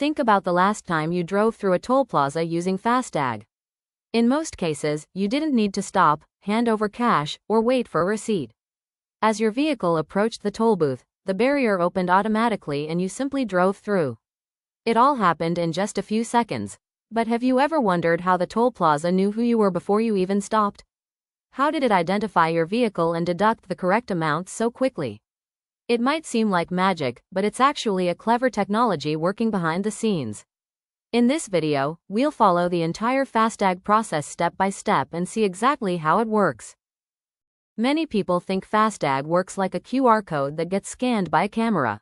Think about the last time you drove through a toll plaza using FASTag. In most cases, you didn't need to stop, hand over cash, or wait for a receipt. As your vehicle approached the toll booth, the barrier opened automatically and you simply drove through. It all happened in just a few seconds. But have you ever wondered how the toll plaza knew who you were before you even stopped? How did it identify your vehicle and deduct the correct amount so quickly? It might seem like magic, but it's actually a clever technology working behind the scenes. In this video, we'll follow the entire FASTag process step by step and see exactly how it works. Many people think FASTag works like a QR code that gets scanned by a camera.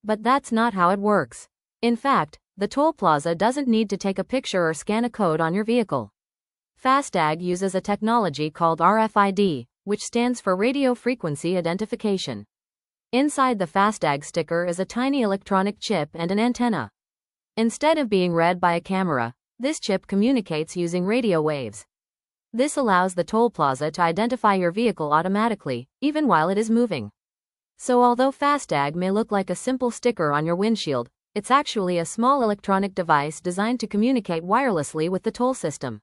But that's not how it works. In fact, the toll plaza doesn't need to take a picture or scan a code on your vehicle. FASTag uses a technology called RFID, which stands for Radio Frequency Identification. Inside the FASTag sticker is a tiny electronic chip and an antenna. Instead of being read by a camera, this chip communicates using radio waves. This allows the toll plaza to identify your vehicle automatically, even while it is moving. So although FASTag may look like a simple sticker on your windshield, it's actually a small electronic device designed to communicate wirelessly with the toll system.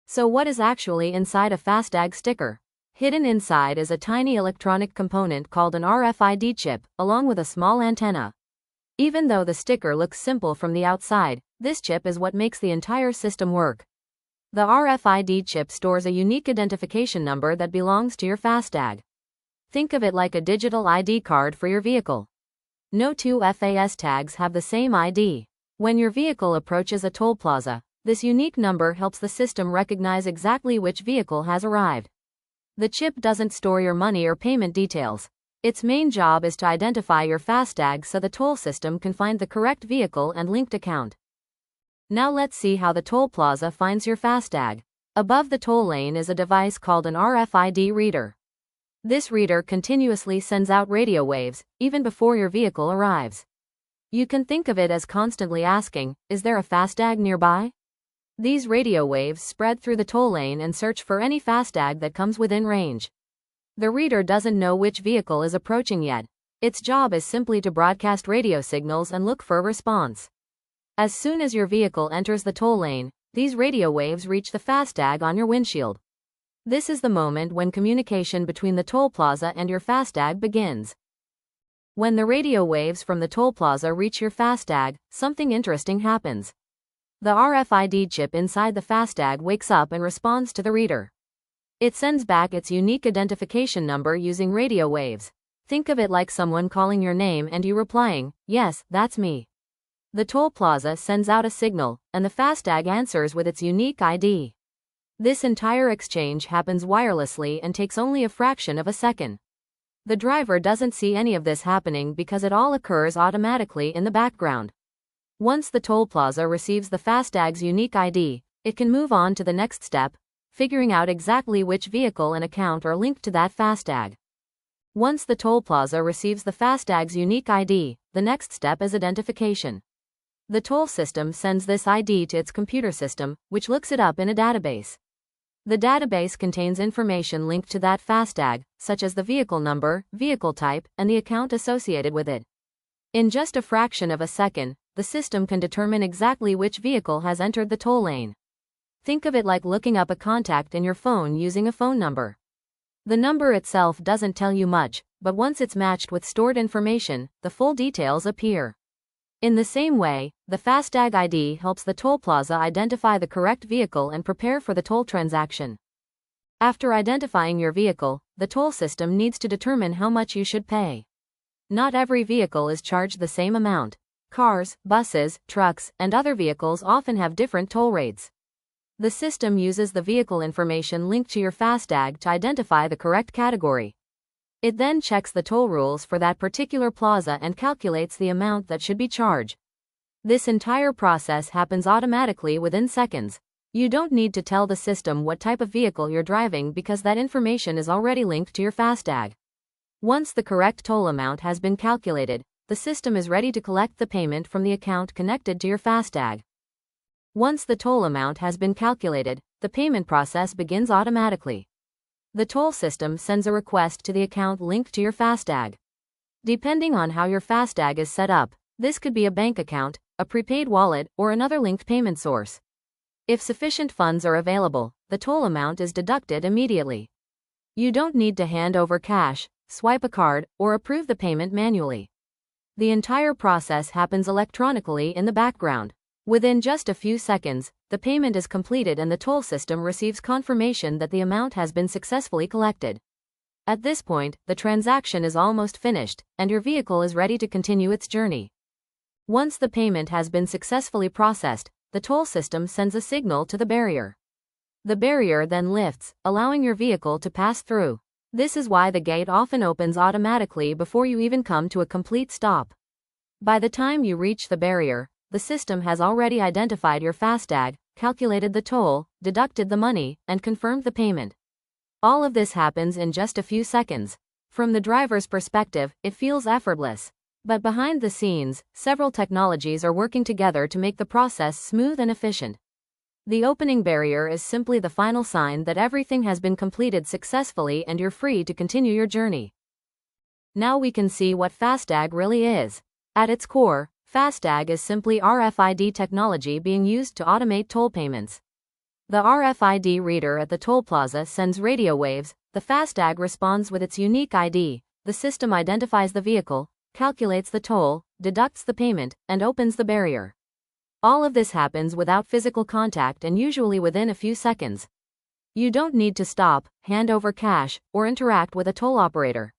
So what is actually inside a FASTag sticker? Hidden inside is a tiny electronic component called an RFID chip, along with a small antenna. Even though the sticker looks simple from the outside, this chip is what makes the entire system work. The RFID chip stores a unique identification number that belongs to your FASTag. Think of it like a digital ID card for your vehicle. No two FAStags have the same ID. When your vehicle approaches a toll plaza, this unique number helps the system recognize exactly which vehicle has arrived. The chip doesn't store your money or payment details. Its main job is to identify your FASTag so the toll system can find the correct vehicle and linked account. Now let's see how the toll plaza finds your FASTag. Above the toll lane is a device called an RFID reader. This reader continuously sends out radio waves, even before your vehicle arrives. You can think of it as constantly asking, "Is there a FASTag nearby?" These radio waves spread through the toll lane and search for any FASTag that comes within range. The reader doesn't know which vehicle is approaching yet. Its job is simply to broadcast radio signals and look for a response. As soon as your vehicle enters the toll lane, these radio waves reach the FASTag on your windshield. This is the moment when communication between the toll plaza and your FASTag begins. When the radio waves from the toll plaza reach your FASTag, something interesting happens. The RFID chip inside the FASTag wakes up and responds to the reader. It sends back its unique identification number using radio waves. Think of it like someone calling your name and you replying, "Yes, that's me." The toll plaza sends out a signal, and the FASTag answers with its unique ID. This entire exchange happens wirelessly and takes only a fraction of a second. The driver doesn't see any of this happening because it all occurs automatically in the background. Once the toll plaza receives the FASTag's unique ID, it can move on to the next step, figuring out exactly which vehicle and account are linked to that FASTag. Once the toll plaza receives the FASTag's unique ID, the next step is identification. The toll system sends this ID to its computer system, which looks it up in a database. The database contains information linked to that FASTag, such as the vehicle number, vehicle type, and the account associated with it. In just a fraction of a second, the system can determine exactly which vehicle has entered the toll lane. Think of it like looking up a contact in your phone using a phone number. The number itself doesn't tell you much, but once it's matched with stored information, the full details appear. In the same way, the FASTag ID helps the toll plaza identify the correct vehicle and prepare for the toll transaction. After identifying your vehicle, the toll system needs to determine how much you should pay. Not every vehicle is charged the same amount. Cars, buses, trucks, and other vehicles often have different toll rates. The system uses the vehicle information linked to your FASTag to identify the correct category. It then checks the toll rules for that particular plaza and calculates the amount that should be charged. This entire process happens automatically within seconds. You don't need to tell the system what type of vehicle you're driving because that information is already linked to your FASTag. Once the correct toll amount has been calculated, the system is ready to collect the payment from the account connected to your FASTag. Once the toll amount has been calculated, the payment process begins automatically. The toll system sends a request to the account linked to your FASTag. Depending on how your FASTag is set up, this could be a bank account, a prepaid wallet, or another linked payment source. If sufficient funds are available, the toll amount is deducted immediately. You don't need to hand over cash, swipe a card, or approve the payment manually. The entire process happens electronically in the background. Within just a few seconds, the payment is completed and the toll system receives confirmation that the amount has been successfully collected. At this point, the transaction is almost finished, and your vehicle is ready to continue its journey. Once the payment has been successfully processed, the toll system sends a signal to the barrier. The barrier then lifts, allowing your vehicle to pass through. This is why the gate often opens automatically before you even come to a complete stop. By the time you reach the barrier, the system has already identified your FASTag, calculated the toll, deducted the money, and confirmed the payment. All of this happens in just a few seconds. From the driver's perspective, it feels effortless. But behind the scenes, several technologies are working together to make the process smooth and efficient. The opening barrier is simply the final sign that everything has been completed successfully and you're free to continue your journey. Now we can see what FASTag really is. At its core, FASTag is simply RFID technology being used to automate toll payments. The RFID reader at the toll plaza sends radio waves, the FASTag responds with its unique ID, the system identifies the vehicle, calculates the toll, deducts the payment, and opens the barrier. All of this happens without physical contact and usually within a few seconds. You don't need to stop, hand over cash, or interact with a toll operator.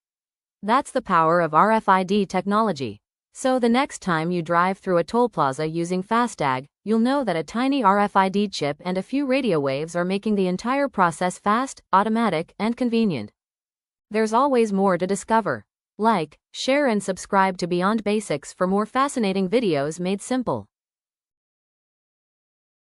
That's the power of RFID technology. So the next time you drive through a toll plaza using FASTag, you'll know that a tiny RFID chip and a few radio waves are making the entire process fast, automatic, and convenient. There's always more to discover. Like, share and subscribe to Beyond Basics for more fascinating videos made simple.